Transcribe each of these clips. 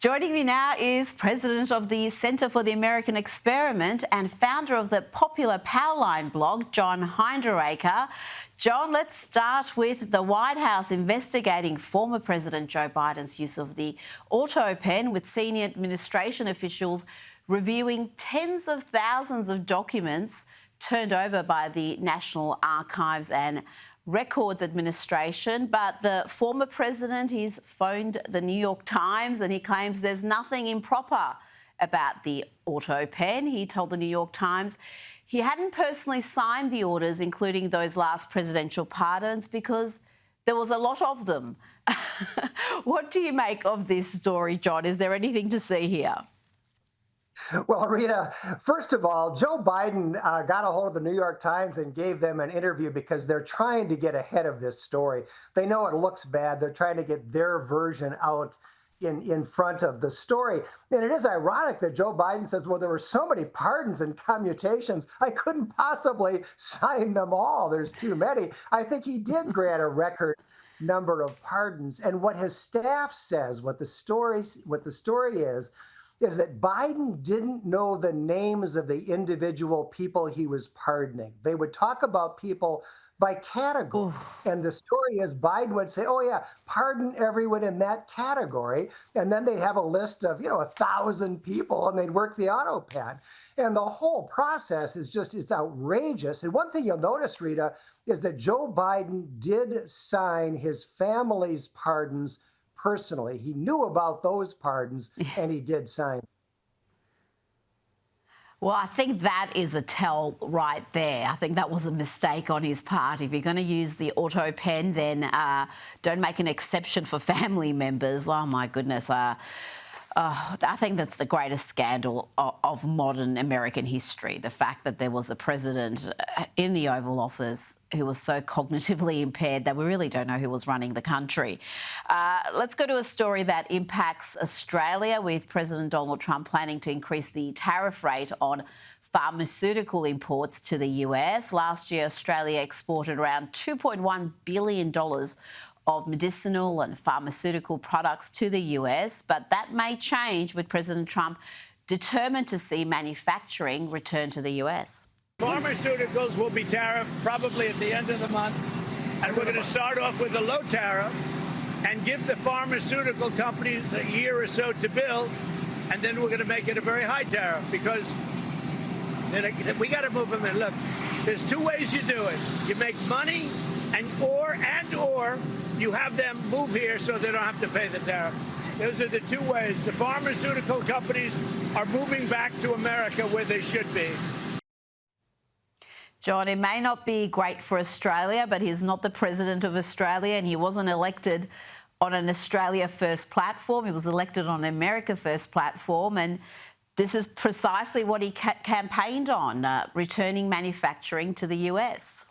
Joining me now is president of the Centre for the American Experiment and founder of the popular Powerline blog, John Hinderaker. John, let's start with the White House investigating former President Joe Biden's use of the autopen, with senior administration officials reviewing tens of thousands of documents turned over by the National Archives and Records Administration. But the former president, he's phoned the New York Times and he claims there's nothing improper about the autopen. He told the New York Times he hadn't personally signed the orders, including those last presidential pardons, because there was a lot of them. What do you make of this story, John? Is there anything to see here? Well, Rita, first of all, Joe Biden got a hold of the New York Times and gave them an interview because they're trying to get ahead of this story. They know it looks bad. They're trying to get their version out in front of the story. And it is ironic that Joe Biden says, well, there were so many pardons and commutations, I couldn't possibly sign them all. There's too many. I think he did grant a record number of pardons. And what his staff says, what the story is that Biden didn't know the names of the individual people he was pardoning. They would talk about people by category. And the story is Biden would say, oh yeah, pardon everyone in that category. And then they'd have a list of, 1,000 people and they'd work the autopen. And the whole process is it's outrageous. And one thing you'll notice, Rita, is that Joe Biden did sign his family's pardons personally. He knew about those pardons and he did sign. Well, I think that is a tell right there. I think that was a mistake on his part. If you're going to use the autopen, then don't make an exception for family members. Oh, my goodness. I think that's the greatest scandal of modern American history, the fact that there was a president in the Oval Office who was so cognitively impaired that we really don't know who was running the country. Let's go to a story that impacts Australia, with President Donald Trump planning to increase the tariff rate on pharmaceutical imports to the US. Last year, Australia exported around $2.1 billion of medicinal and pharmaceutical products to the US, but that may change with President Trump determined to see manufacturing return to the US. Pharmaceuticals will be tariffed probably at the end of the month, and we're going to start off with a low tariff and give the pharmaceutical companies a year or so to build, and then we're going to make it a very high tariff because we got to move them in. Look, there's two ways you do it. You make money or you have them move here so they don't have to pay the tariff. Those are the two ways. The pharmaceutical companies are moving back to America where they should be. John, it may not be great for Australia, but he's not the president of Australia, and he wasn't elected on an Australia First platform. He was elected on an America First platform, and this is precisely what he campaigned on, returning manufacturing to the US.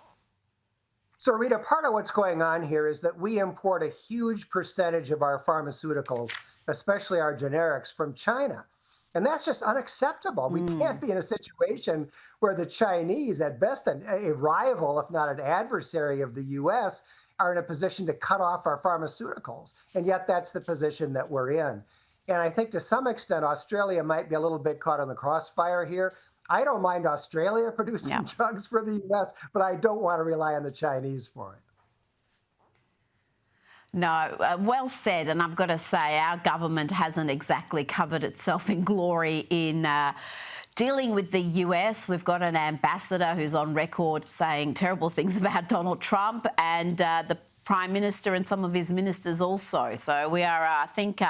So, Rita, part of what's going on here is that we import a huge percentage of our pharmaceuticals, especially our generics, from China. And that's just unacceptable. We can't be in a situation where the Chinese, at best a rival, if not an adversary of the U.S., are in a position to cut off our pharmaceuticals. And yet that's the position that we're in. And I think to some extent, Australia might be a little bit caught on the crossfire here. I don't mind Australia producing drugs for the U.S., but I don't want to rely on the Chinese for it. No, well said. And I've got to say, our government hasn't exactly covered itself in glory in dealing with the US. We've got an ambassador who's on record saying terrible things about Donald Trump, and the Prime Minister and some of his ministers also. So we are, I think,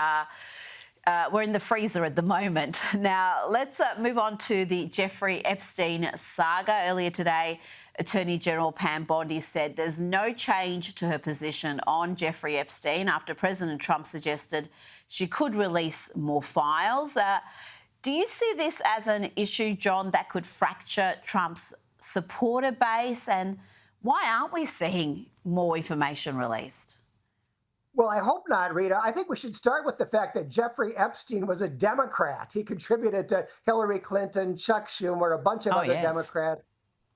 we're in the freezer at the moment. Now, let's move on to the Jeffrey Epstein saga. Earlier today, Attorney General Pam Bondi said there's no change to her position on Jeffrey Epstein after President Trump suggested she could release more files. Do you see this as an issue, John, that could fracture Trump's supporter base? And why aren't we seeing more information released? Well, I hope not, Rita. I think we should start with the fact that Jeffrey Epstein was a Democrat. He contributed to Hillary Clinton, Chuck Schumer, a bunch of other Democrats.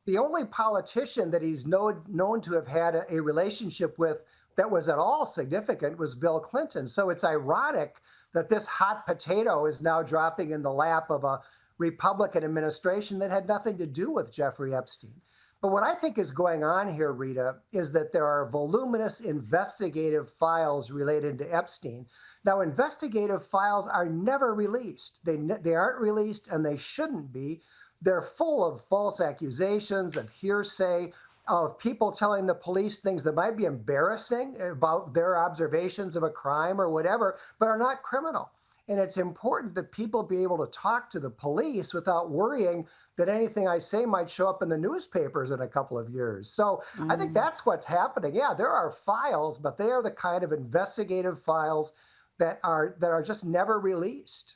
The only politician that he's known to have had a relationship with that was at all significant was Bill Clinton. So it's ironic that this hot potato is now dropping in the lap of a Republican administration that had nothing to do with Jeffrey Epstein. But what I think is going on here, Rita, is that there are voluminous investigative files related to Epstein. Now, investigative files are never released. They aren't released, and they shouldn't be. They're full of false accusations, of hearsay, of people telling the police things that might be embarrassing about their observations of a crime or whatever, but are not criminal. And it's important that people be able to talk to the police without worrying that anything I say might show up in the newspapers in a couple of years. So I think that's what's happening. Yeah, there are files, but they are the kind of investigative files that are just never released.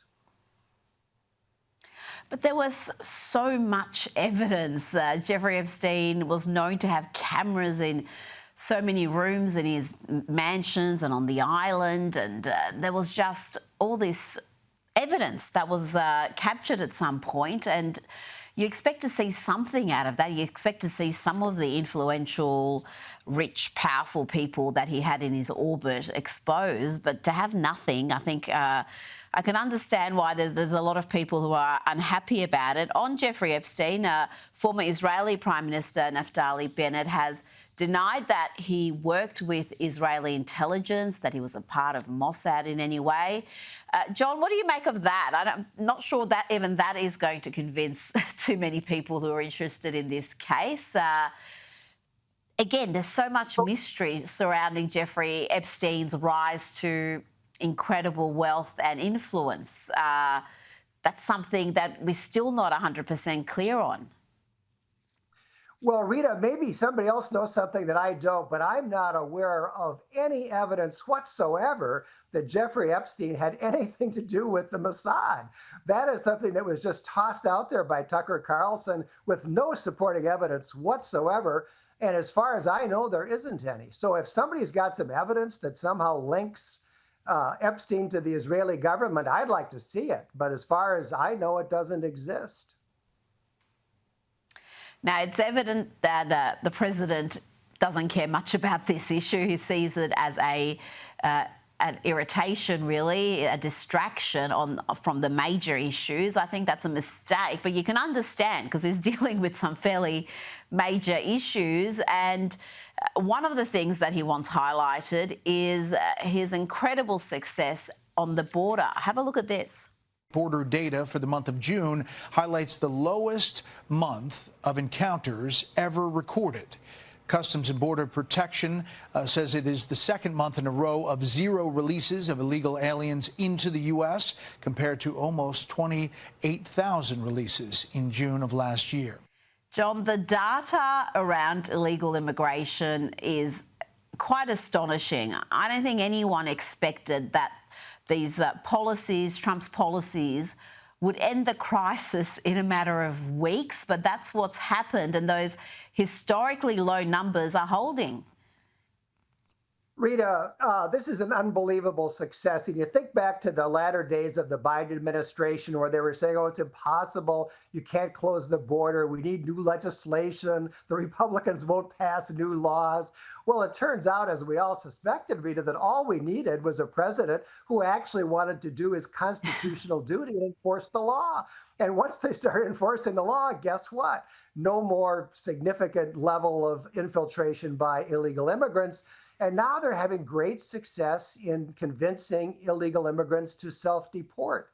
But there was so much evidence. Jeffrey Epstein was known to have cameras in so many rooms in his mansions and on the island, and there was just all this evidence that was captured at some point, and you expect to see something out of that. You expect to see some of the influential, rich, powerful people that he had in his orbit exposed, but to have nothing, I think I can understand why there's a lot of people who are unhappy about it. On Jeffrey Epstein, former Israeli Prime Minister Naftali Bennett has denied that he worked with Israeli intelligence, that he was a part of Mossad in any way. John, what do you make of that? I'm not sure that even that is going to convince too many people who are interested in this case. Again, there's so much mystery surrounding Jeffrey Epstein's rise to incredible wealth and influence. That's something that we're still not 100% clear on. Well, Rita, maybe somebody else knows something that I don't, but I'm not aware of any evidence whatsoever that Jeffrey Epstein had anything to do with the Mossad. That is something that was just tossed out there by Tucker Carlson with no supporting evidence whatsoever. And as far as I know, there isn't any. So if somebody's got some evidence that somehow links Epstein to the Israeli government, I'd like to see it. But as far as I know, it doesn't exist. Now, it's evident that the president doesn't care much about this issue. He sees it as an irritation, really, a distraction from the major issues. I think that's a mistake, but you can understand because he's dealing with some fairly major issues. And one of the things that he once highlighted is his incredible success on the border. Have a look at this. Border data for the month of June highlights the lowest month of encounters ever recorded. Customs and Border Protection says it is the second month in a row of zero releases of illegal aliens into the U.S., compared to almost 28,000 releases in June of last year. John, the data around illegal immigration is quite astonishing. I don't think anyone expected that these policies, Trump's policies, would end the crisis in a matter of weeks, but that's what's happened, and those historically low numbers are holding. Rita, this is an unbelievable success. And you think back to the latter days of the Biden administration where they were saying, oh, it's impossible. You can't close the border. We need new legislation. The Republicans won't pass new laws. Well, it turns out, as we all suspected, Rita, that all we needed was a president who actually wanted to do his constitutional duty and enforce the law. And once they started enforcing the law, guess what? No more significant level of infiltration by illegal immigrants. And now they're having great success in convincing illegal immigrants to self-deport.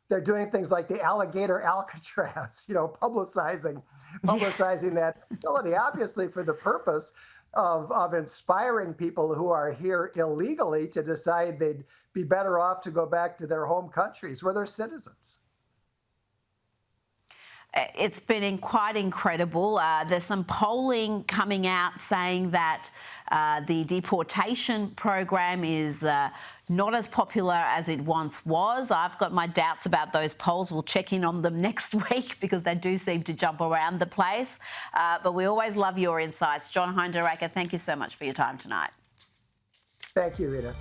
They're doing things like the alligator Alcatraz, publicizing that facility, obviously for the purpose of inspiring people who are here illegally to decide they'd be better off to go back to their home countries where they're citizens. It's been quite incredible. There's some polling coming out saying that the deportation program is not as popular as it once was. I've got my doubts about those polls. We'll check in on them next week because they do seem to jump around the place. But we always love your insights. John Hinderaker, thank you so much for your time tonight. Thank you, Rita.